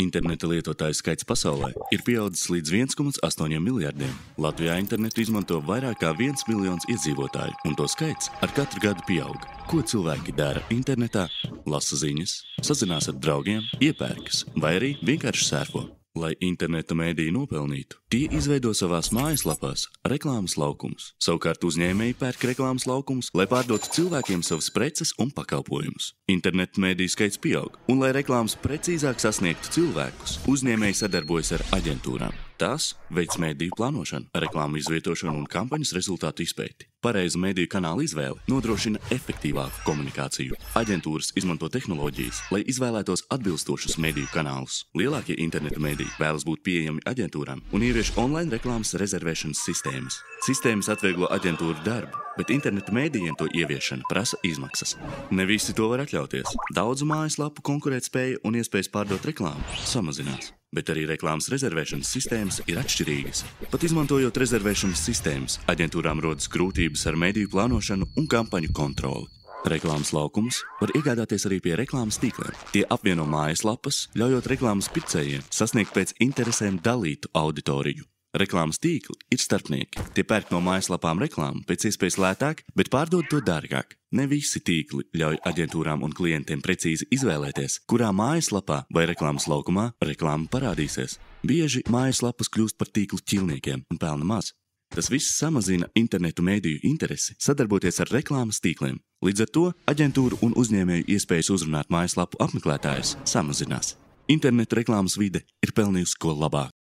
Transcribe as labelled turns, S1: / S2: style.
S1: Interneta lietotāju skaits pasaulē ir pieaudzis līdz 1,8 miljardiem. Latvijā internetu izmanto vairāk kā 1 miljons iedzīvotāju, un to skaits ar katru gadu pieaug. Ko cilvēki dara internetā? Lasa ziņas, sazinās ar draugiem, iepērkas vai arī vienkārši sērfo. Lai interneta mēdīji nopelnītu, tie izveido savās mājaslapās reklāmas laukumus. Savukārt uzņēmēji pērk reklāmas laukumus, lai pārdotu cilvēkiem savas preces un pakalpojumus. Interneta mēdīju skaits pieaug, un lai reklāmas precīzāk sasniegtu cilvēkus, uzņēmēji sadarbojas ar aģentūrām. Tās veic mēdīju plānošanu, reklāmu izvietošanu un kampaņas rezultātu izpēti. Pareiza mēdīju kanāla izvēle nodrošina efektīvāku komunikāciju. Aģentūras izmanto tehnoloģijas, lai izvēlētos atbilstošus mēdīju kanālus. Lielākie interneta mēdīji vēlas būt pieejami aģentūrām un ievieš online reklāmas rezervēšanas sistēmas. Sistēmas atvieglo aģentūru darbu, bet interneta mēdījiem to ieviešana prasa izmaksas. Ne visi to var atļauties. Daudzu mājaslapu konkurētspēja un iespējas pārdot reklāmu samazinās. Bet arī reklāmas rezervēšanas sistēmas ir atšķirīgas. Pat izmantojot rezervēšanas sistēmas, aģentūrām rodas grūtības ar mēdīju plānošanu un kampaņu kontroli. Reklāmas laukumus var iegādāties arī pie reklāmas tīkliem. Tie apvieno mājaslapas, ļaujot reklāmas pircējiem sasniegt pēc interesēm dalītu auditoriju. Reklāmas tīkli ir starpnieki. Tie pērk no mājaslapām reklāmu pēc iespējas lētāk, bet pārdod to dārgāk. Ne visi tīkli ļauj aģentūrām un klientiem precīzi izvēlēties, kurā mājaslapā vai reklāmas laukumā reklāma parādīsies. Bieži mājaslapas kļūst par tīklu ķilniekiem un pelna maz. Tas viss samazina internetu mēdīju interesi sadarboties ar reklāmas tīkliem. Līdz ar to aģentūru un uzņēmēju iespējas uzrunāt mājaslapu apmeklētājus samazinās. Internetu reklāmas vide ir pelnījusi ko labāk.